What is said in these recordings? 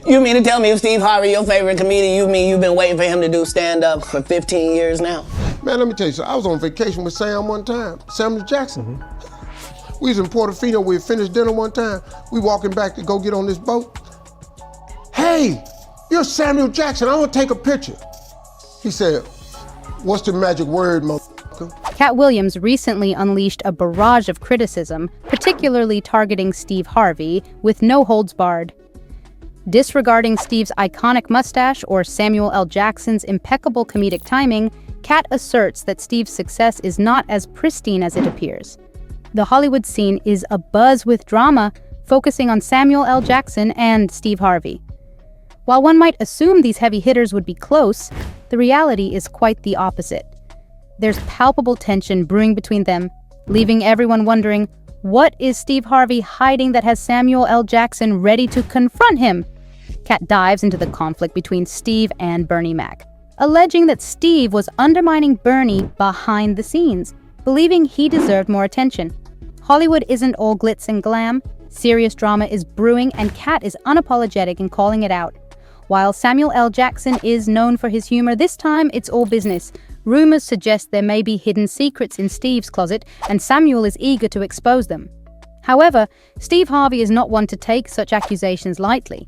You mean to tell me if Steve Harvey, your favorite comedian, you mean you've been waiting for him to do stand-up for 15 years now? Man, let me tell you something. I was on vacation with Sam one time, Samuel Jackson. We was in Portofino, we had finished dinner one time. We walking back to go get on this boat. Hey, you're Samuel Jackson, I want to take a picture. He said, what's the magic word, motherfucker? Katt Williams recently unleashed a barrage of criticism, particularly targeting Steve Harvey, with no holds barred. Disregarding Steve's iconic mustache or Samuel L. Jackson's impeccable comedic timing, Katt asserts that Steve's success is not as pristine as it appears. The Hollywood scene is abuzz with drama, focusing on Samuel L. Jackson and Steve Harvey. While one might assume these heavy hitters would be close, the reality is quite the opposite. There's palpable tension brewing between them, leaving everyone wondering, what is Steve Harvey hiding that has Samuel L. Jackson ready to confront him? Katt dives into the conflict between Steve and Bernie Mac, alleging that Steve was undermining Bernie behind the scenes, believing he deserved more attention. Hollywood isn't all glitz and glam. Serious drama is brewing, and Katt is unapologetic in calling it out. While Samuel L. Jackson is known for his humor, this time it's all business. Rumors suggest there may be hidden secrets in Steve's closet, and Samuel is eager to expose them. However, Steve Harvey is not one to take such accusations lightly.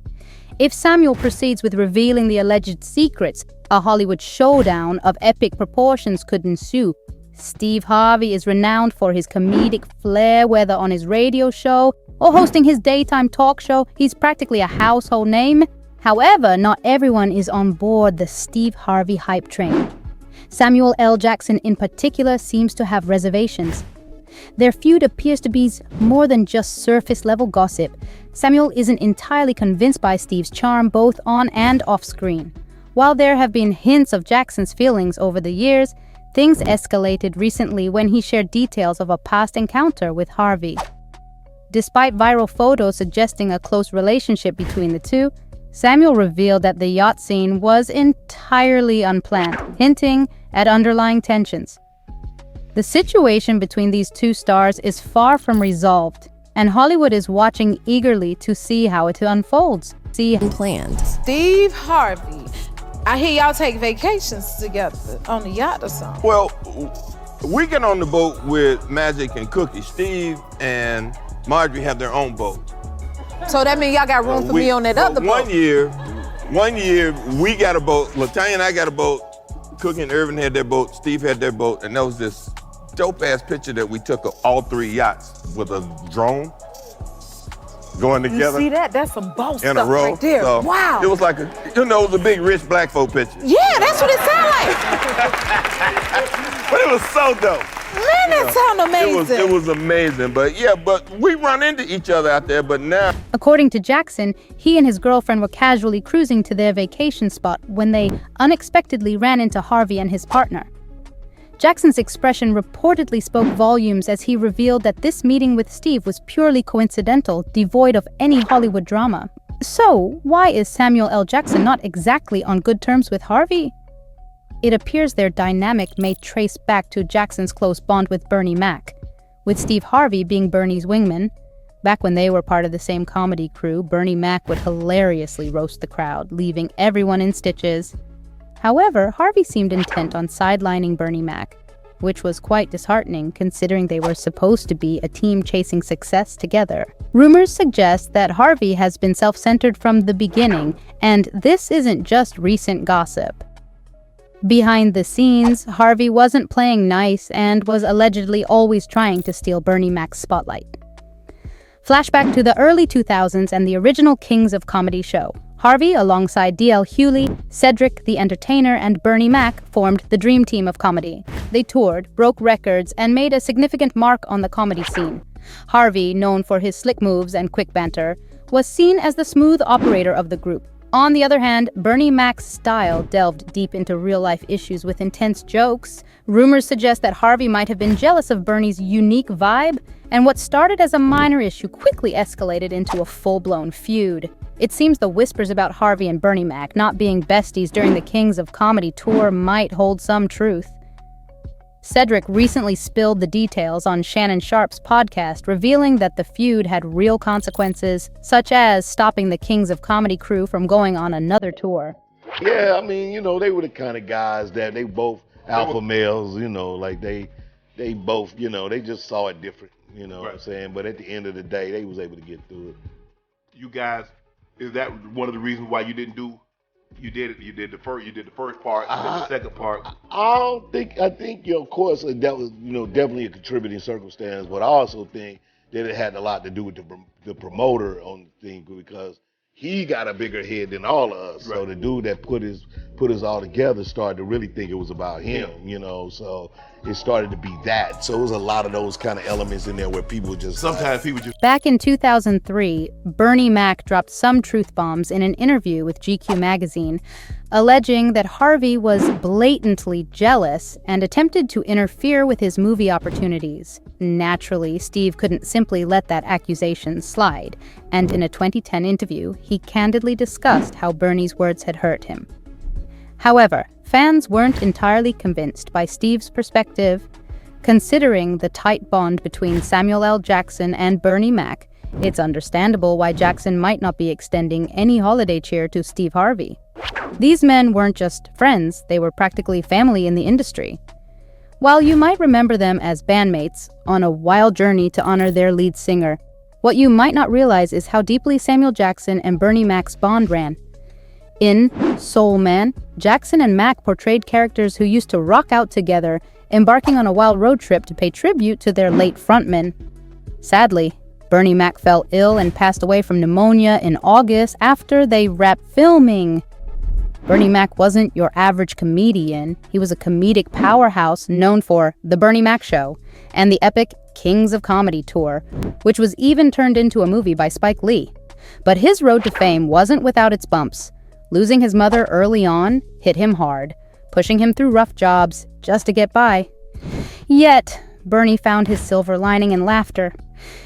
If Samuel proceeds with revealing the alleged secrets, a Hollywood showdown of epic proportions could ensue. Steve Harvey is renowned for his comedic flair, whether on his radio show or hosting his daytime talk show. He's practically a household name. However, not everyone is on board the Steve Harvey hype train. Samuel L. Jackson in particular seems to have reservations. Their feud appears to be more than just surface-level gossip. Samuel isn't entirely convinced by Steve's charm both on and off screen. While there have been hints of Jackson's feelings over the years, things escalated recently when he shared details of a past encounter with Harvey. Despite viral photos suggesting a close relationship between the two, Samuel revealed that the yacht scene was entirely unplanned, hinting at underlying tensions. The situation between these two stars is far from resolved, and Hollywood is watching eagerly to see how it unfolds. Planned. Steve Harvey, I hear y'all take vacations together on the yacht or something. Well, we get on the boat with Magic and Cookie. Steve and Marjorie have their own boat. So that means y'all got room for me on that other boat. One year, we got a boat. LaTanya and I got a boat. Cookie and Irvin had their boat. Steve had their boat. And there was this dope-ass picture that we took of all three yachts with a drone going together. You see that? That's some boss in stuff a row. right there. So wow. It was like it was a big rich black folk picture. Yeah, that's what it sounded like. But it was so dope. Man, that sounds amazing. It was amazing, but we run into each other out there, but now. According to Jackson, he and his girlfriend were casually cruising to their vacation spot when they unexpectedly ran into Harvey and his partner. Jackson's expression reportedly spoke volumes as he revealed that this meeting with Steve was purely coincidental, devoid of any Hollywood drama. So, why is Samuel L. Jackson not exactly on good terms with Harvey? It appears their dynamic may trace back to Jackson's close bond with Bernie Mac, with Steve Harvey being Bernie's wingman. Back when they were part of the same comedy crew, Bernie Mac would hilariously roast the crowd, leaving everyone in stitches. However, Harvey seemed intent on sidelining Bernie Mac, which was quite disheartening considering they were supposed to be a team chasing success together. Rumors suggest that Harvey has been self-centered from the beginning, and this isn't just recent gossip. Behind the scenes, Harvey wasn't playing nice and was allegedly always trying to steal Bernie Mac's spotlight. Flashback to the early 2000s and the original Kings of Comedy show. Harvey, alongside D.L. Hewley, Cedric the Entertainer, and Bernie Mac, formed the dream team of comedy. They toured, broke records, and made a significant mark on the comedy scene. Harvey, known for his slick moves and quick banter, was seen as the smooth operator of the group. On the other hand, Bernie Mac's style delved deep into real-life issues with intense jokes. Rumors suggest that Harvey might have been jealous of Bernie's unique vibe, and what started as a minor issue quickly escalated into a full-blown feud. It seems the whispers about Harvey and Bernie Mac not being besties during the Kings of Comedy tour might hold some truth. Cedric recently spilled the details on Shannon Sharpe's podcast, revealing that the feud had real consequences, such as stopping the Kings of Comedy crew from going on another tour. Yeah, I mean, they were the kind of guys that they both alpha males, like they both, they just saw it different, what I'm saying? But at the end of the day, they was able to get through it. You guys, is that one of the reasons why you did the first part, and then the second part? I think, of course, that was, definitely a contributing circumstance, but I also think that it had a lot to do with the promoter on the thing, because he got a bigger head than all of us. Right. So the dude that put us all together started to really think it was about him, so it started to be that. So it was a lot of those kind of elements in there where sometimes people just... Back in 2003, Bernie Mac dropped some truth bombs in an interview with GQ magazine, alleging that Harvey was blatantly jealous and attempted to interfere with his movie opportunities. Naturally, Steve couldn't simply let that accusation slide, and in a 2010 interview, he candidly discussed how Bernie's words had hurt him. However, fans weren't entirely convinced by Steve's perspective. Considering the tight bond between Samuel L. Jackson and Bernie Mac, it's understandable why Jackson might not be extending any holiday cheer to Steve Harvey. These men weren't just friends, they were practically family in the industry. While you might remember them as bandmates on a wild journey to honor their lead singer, what you might not realize is how deeply Samuel Jackson and Bernie Mac's bond ran. In Soul Man, Jackson and Mac portrayed characters who used to rock out together, embarking on a wild road trip to pay tribute to their late frontman. Sadly, Bernie Mac fell ill and passed away from pneumonia in August after they wrapped filming. Bernie Mac wasn't your average comedian. He was a comedic powerhouse known for The Bernie Mac Show and the epic Kings of Comedy tour, which was even turned into a movie by Spike Lee. But his road to fame wasn't without its bumps. Losing his mother early on hit him hard, pushing him through rough jobs just to get by. Yet, Bernie found his silver lining in laughter.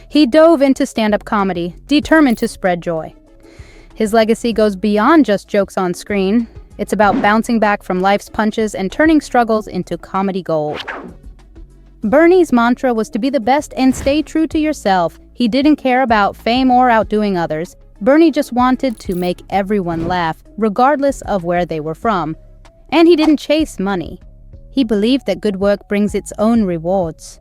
He dove into stand-up comedy, determined to spread joy. His legacy goes beyond just jokes on screen. It's about bouncing back from life's punches and turning struggles into comedy gold. Bernie's mantra was to be the best and stay true to yourself. He didn't care about fame or outdoing others. Bernie just wanted to make everyone laugh, regardless of where they were from. And he didn't chase money. He believed that good work brings its own rewards.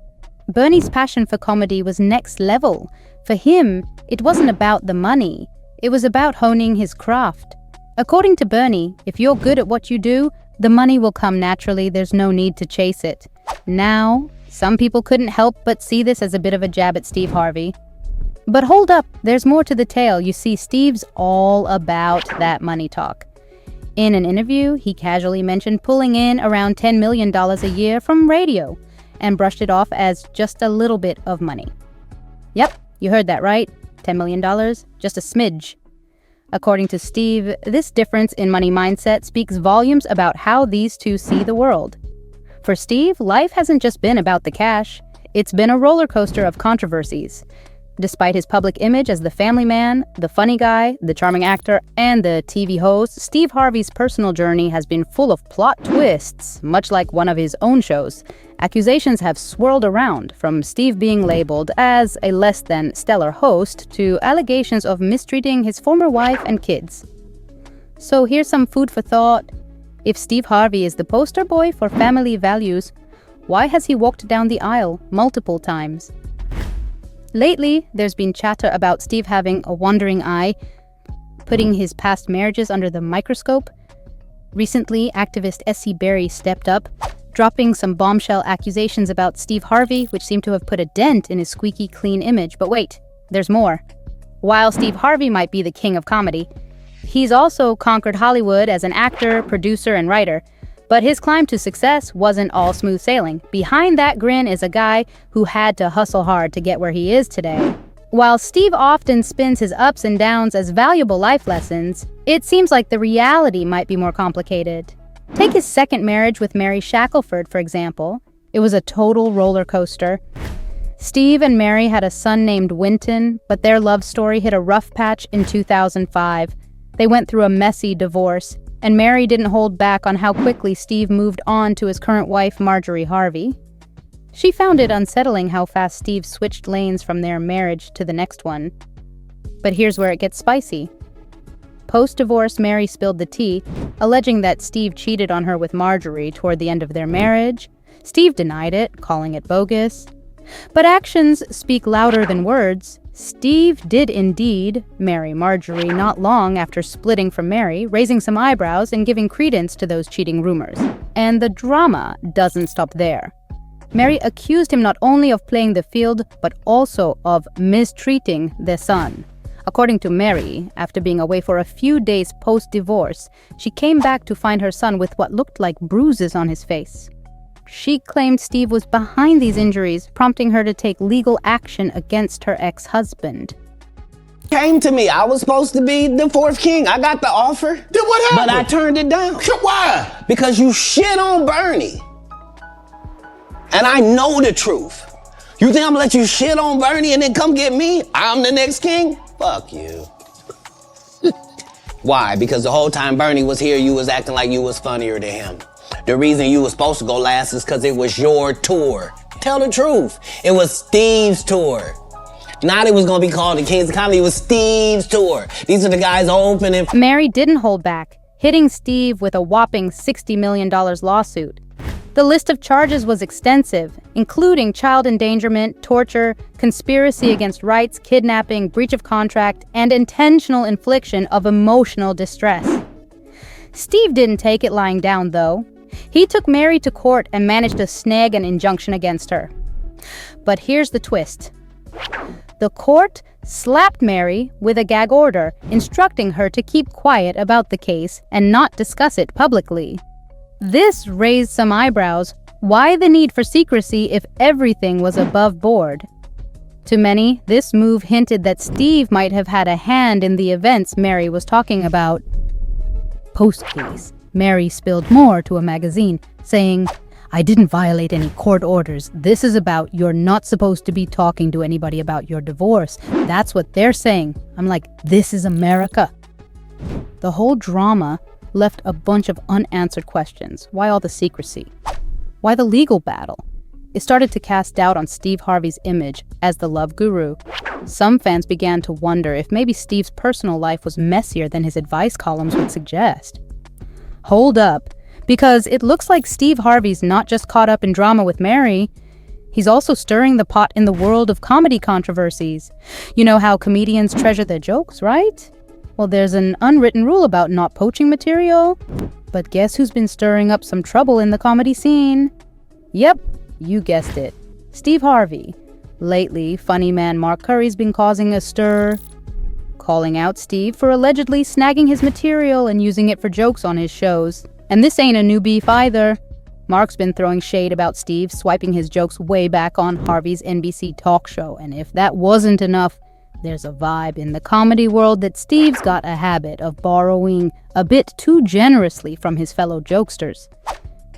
Bernie's passion for comedy was next level. For him, it wasn't about the money. It was about honing his craft. According to Bernie, if you're good at what you do, the money will come naturally. There's no need to chase it. Now, some people couldn't help but see this as a bit of a jab at Steve Harvey. But hold up, there's more to the tale. You see, Steve's all about that money talk. In an interview, he casually mentioned pulling in around $10 million a year from radio and brushed it off as just a little bit of money. Yep, you heard that right. $10 million, just a smidge. According to Steve, this difference in money mindset speaks volumes about how these two see the world. For Steve, life hasn't just been about the cash. It's been a roller coaster of controversies. Despite his public image as the family man, the funny guy, the charming actor, and the TV host, Steve Harvey's personal journey has been full of plot twists, much like one of his own shows. Accusations have swirled around, from Steve being labeled as a less than stellar host to allegations of mistreating his former wife and kids. So here's some food for thought. If Steve Harvey is the poster boy for family values, why has he walked down the aisle multiple times? Lately, there's been chatter about Steve having a wandering eye, putting his past marriages under the microscope. Recently, activist S.C. Berry stepped up, dropping some bombshell accusations about Steve Harvey, which seemed to have put a dent in his squeaky clean image. But wait, there's more. While Steve Harvey might be the king of comedy, he's also conquered Hollywood as an actor, producer, and writer. But his climb to success wasn't all smooth sailing. Behind that grin is a guy who had to hustle hard to get where he is today. While Steve often spins his ups and downs as valuable life lessons, it seems like the reality might be more complicated. Take his second marriage with Mary Shackelford, for example. It was a total roller coaster. Steve and Mary had a son named Winton, but their love story hit a rough patch in 2005. They went through a messy divorce. and Mary didn't hold back on how quickly Steve moved on to his current wife, Marjorie Harvey. She found it unsettling how fast Steve switched lanes from their marriage to the next one. But here's where it gets spicy. Post-divorce, Mary spilled the tea, alleging that Steve cheated on her with Marjorie toward the end of their marriage. Steve denied it, calling it bogus. But actions speak louder than words. Steve did indeed marry Marjorie not long after splitting from Mary, raising some eyebrows and giving credence to those cheating rumors. And the drama doesn't stop there. Mary accused him not only of playing the field, but also of mistreating their son. According to Mary, after being away for a few days post-divorce, she came back to find her son with what looked like bruises on his face. She claimed Steve was behind these injuries, prompting her to take legal action against her ex-husband. Came to me. I was supposed to be the fourth king. I got the offer. Then what happened? But I turned it down. Why? Because you shit on Bernie. And I know the truth. You think I'm gonna let you shit on Bernie and then come get me? I'm the next king? Fuck you. Why? Because the whole time Bernie was here, you was acting like you was funnier than him. The reason you was supposed to go last is because it was your tour. Tell the truth. It was Steve's tour. Not it was gonna be called the Kings of Comedy, it was Steve's tour. These are the guys opening. Mary didn't hold back, hitting Steve with a whopping $60 million lawsuit. The list of charges was extensive, including child endangerment, torture, conspiracy against rights, kidnapping, breach of contract, and intentional infliction of emotional distress. Steve didn't take it lying down, though. He took Mary to court and managed to snag an injunction against her. But here's the twist. The court slapped Mary with a gag order, instructing her to keep quiet about the case and not discuss it publicly. This raised some eyebrows. Why the need for secrecy if everything was above board? To many, this move hinted that Steve might have had a hand in the events Mary was talking about. Post-case, Mary spilled more to a magazine, saying, "I didn't violate any court orders. This is about you're not supposed to be talking to anybody about your divorce. That's what they're saying." I'm like, this is America. The whole drama left a bunch of unanswered questions. Why all the secrecy? Why the legal battle? It started to cast doubt on Steve Harvey's image as the love guru. Some fans began to wonder if maybe Steve's personal life was messier than his advice columns would suggest. Hold up, because it looks like Steve Harvey's not just caught up in drama with Mary, he's also stirring the pot in the world of comedy controversies. You know how comedians treasure their jokes, right? Well, there's an unwritten rule about not poaching material. But guess who's been stirring up some trouble in the comedy scene? Yep, you guessed it. Steve Harvey. Lately, funny man Mark Curry's been causing a stir, calling out Steve for allegedly snagging his material and using it for jokes on his shows. And this ain't a new beef either. Mark's been throwing shade about Steve, swiping his jokes way back on Harvey's NBC talk show. And if that wasn't enough, there's a vibe in the comedy world that Steve's got a habit of borrowing a bit too generously from his fellow jokesters.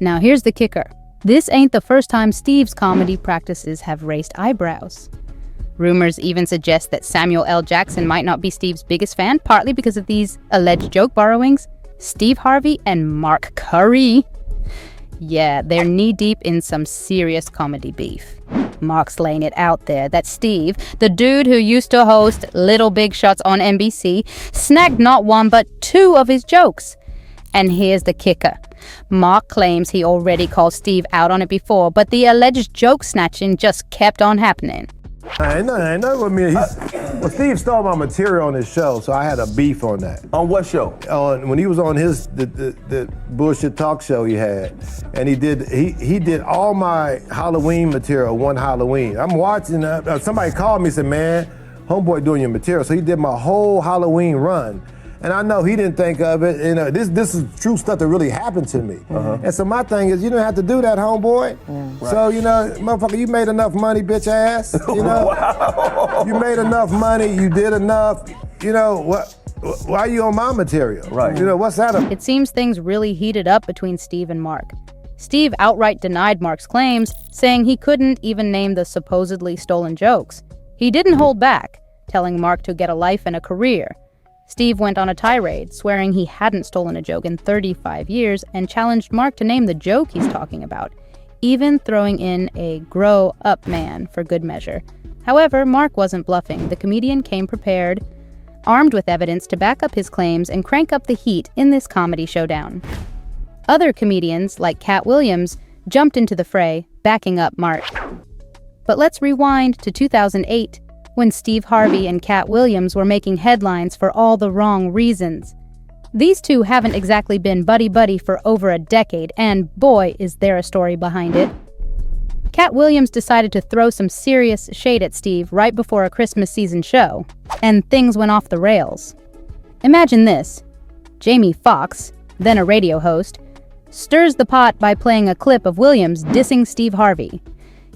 Now here's the kicker. This ain't the first time Steve's comedy practices have raised eyebrows. Rumors even suggest that Samuel L. Jackson might not be Steve's biggest fan, partly because of these alleged joke borrowings. Steve Harvey and Mark Curry. Yeah, they're knee-deep in some serious comedy beef. Mark's laying it out there that Steve, the dude who used to host Little Big Shots on NBC, snagged not one but two of his jokes. And here's the kicker. Mark claims he already called Steve out on it before, but the alleged joke snatching just kept on happening. Ain't nothing with me. Well, Steve stole my material on his show, so I had a beef on that. On what show? When he was on his the bullshit talk show he had, and he did all my Halloween material one Halloween. I'm watching. Somebody called me and said, "Man, homeboy doing your material." So he did my whole Halloween run. And I know he didn't think of it. You know, this is true stuff that really happened to me. And so my thing is, you don't have to do that, homeboy. Right. So, you know, motherfucker, you made enough money, bitch ass. You know, wow. You made enough money, you did enough. You know, why are you on my material? Right. You know, what's that about? It seems things really heated up between Steve and Mark. Steve outright denied Mark's claims, saying he couldn't even name the supposedly stolen jokes. He didn't hold back, telling Mark to get a life and a career. Steve went on a tirade, swearing he hadn't stolen a joke in 35 years and challenged Mark to name the joke he's talking about, even throwing in a grow up man for good measure. However, Mark wasn't bluffing. The comedian came prepared, armed with evidence to back up his claims and crank up the heat in this comedy showdown. Other comedians, like Katt Williams, jumped into the fray, backing up Mark. But let's rewind to 2008, when Steve Harvey and Katt Williams were making headlines for all the wrong reasons. These two haven't exactly been buddy-buddy for over a decade, and boy, is there a story behind it. Katt Williams decided to throw some serious shade at Steve right before a Christmas season show, and things went off the rails. Imagine this. Jamie Foxx, then a radio host, stirs the pot by playing a clip of Williams dissing Steve Harvey.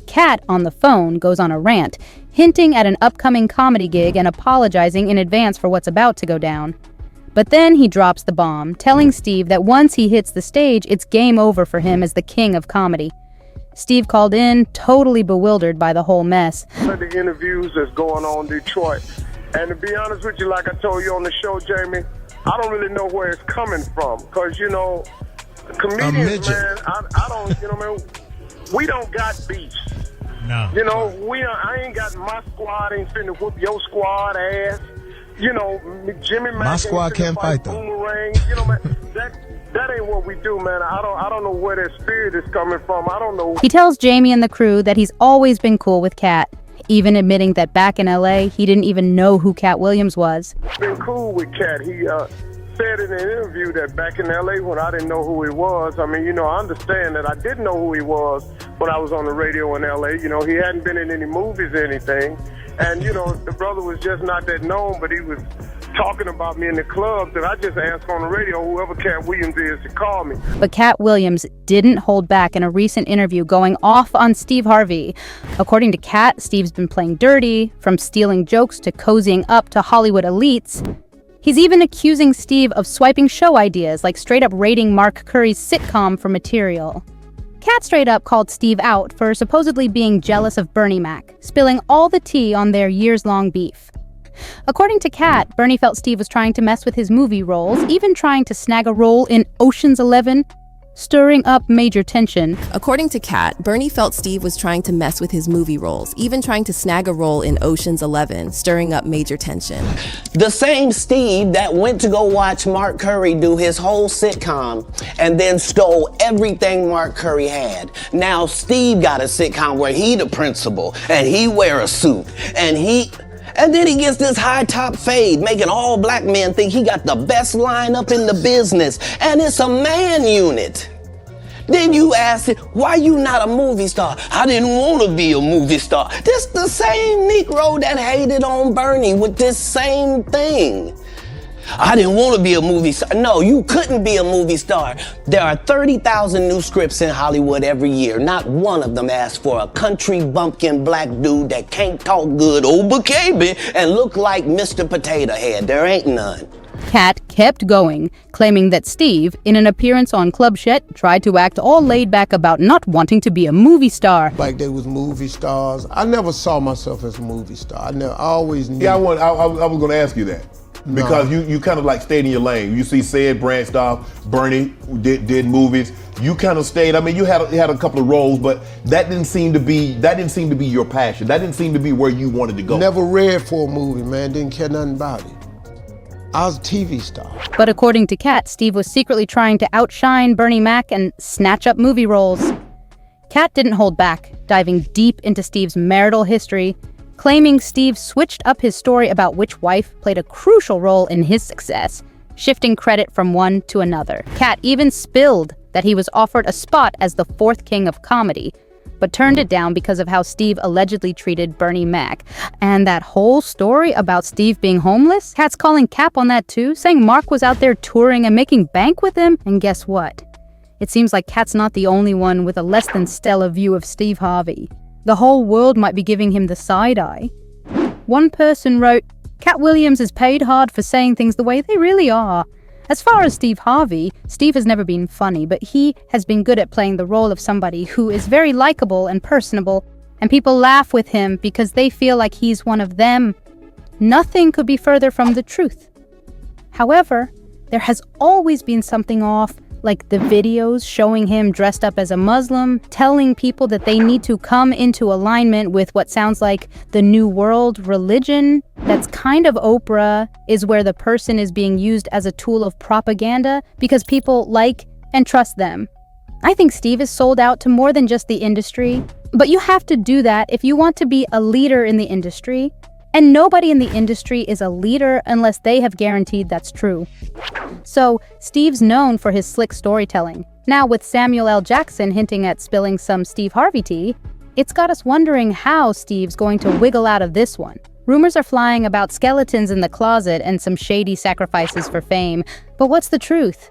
Katt, on the phone, goes on a rant, hinting at an upcoming comedy gig and apologizing in advance for what's about to go down. But then he drops the bomb, telling Steve that once he hits the stage, it's game over for him as the king of comedy. Steve called in, totally bewildered by the whole mess. The interviews that's going on in Detroit. And to be honest with you, like I told you on the show, Jamie, I don't really know where it's coming from. Because, comedians, man, I don't, man, we don't got beefs. No. I ain't got my squad ain't finna whoop your squad ass. Jimmy Mack. My squad can't fight them. Boomerang. Man, that ain't what we do, man. I don't know where that spirit is coming from. I don't know. He tells Jamie and the crew that he's always been cool with Katt, even admitting that back in LA, he didn't even know who Katt Williams was. Been cool with Katt. He said in an interview that back in LA when I didn't know who he was, I understand that I didn't know who he was when I was on the radio in LA. He hadn't been in any movies or anything. And, the brother was just not that known, but he was talking about me in the clubs, and I just asked on the radio whoever Katt Williams is to call me. But Katt Williams didn't hold back in a recent interview, going off on Steve Harvey. According to Katt, Steve's been playing dirty, from stealing jokes to cozying up to Hollywood elites. He's even accusing Steve of swiping show ideas, like straight up raiding Mark Curry's sitcom for material. Katt straight up called Steve out for supposedly being jealous of Bernie Mac, spilling all the tea on their years-long beef. According to Katt, Bernie felt Steve was trying to mess with his movie roles, even trying to snag a role in Ocean's 11, stirring up major tension. According to Katt, Bernie felt Steve was trying to mess with his movie roles, even trying to snag a role in Ocean's 11, stirring up major tension. The same Steve that went to go watch Mark Curry do his whole sitcom and then stole everything Mark Curry had. Now Steve got a sitcom where he the principal and he wear a suit and then he gets this high top fade, making all black men think he got the best lineup in the business, and it's a man unit. Then you ask it, why you not a movie star? I didn't want to be a movie star. This the same Negro that hated on Bernie with this same thing. I didn't want to be a movie star. No, you couldn't be a movie star. There are 30,000 new scripts in Hollywood every year. Not one of them asks for a country bumpkin black dude that can't talk good Oba-Kaby and look like Mr. Potato Head. There ain't none. Katt kept going, claiming that Steve, in an appearance on Club Shet, tried to act all laid back about not wanting to be a movie star. Like they was movie stars. I never saw myself as a movie star. I always knew. Yeah, I was going to ask you that. Because you kind of like stayed in your lane. You see, Sid branched off, Bernie did movies. You kind of stayed. I mean, you had a couple of roles, but that didn't seem to be your passion. That didn't seem to be where you wanted to go. Never read for a movie, man. Didn't care nothing about it. I was a TV star. But according to Katt, Steve was secretly trying to outshine Bernie Mac and snatch up movie roles. Katt didn't hold back, diving deep into Steve's marital history, claiming Steve switched up his story about which wife played a crucial role in his success, shifting credit from one to another. Katt even spilled that he was offered a spot as the fourth king of comedy, but turned it down because of how Steve allegedly treated Bernie Mac. And that whole story about Steve being homeless? Katt's calling cap on that too, saying Mark was out there touring and making bank with him. And guess what? It seems like Katt's not the only one with a less than stellar view of Steve Harvey. The whole world might be giving him the side eye. One person wrote, Katt Williams is paid hard for saying things the way they really are. As far as Steve Harvey, Steve has never been funny, but he has been good at playing the role of somebody who is very likable and personable, and people laugh with him because they feel like he's one of them. Nothing could be further from the truth. However, there has always been something off, like the videos showing him dressed up as a Muslim, telling people that they need to come into alignment with what sounds like the New World religion. That's kind of Oprah, is where the person is being used as a tool of propaganda because people like and trust them. I think Steve is sold out to more than just the industry, but you have to do that if you want to be a leader in the industry. And nobody in the industry is a leader unless they have guaranteed that's true. So, Steve's known for his slick storytelling. Now, with Samuel L. Jackson hinting at spilling some Steve Harvey tea, it's got us wondering how Steve's going to wiggle out of this one. Rumors are flying about skeletons in the closet and some shady sacrifices for fame, but what's the truth?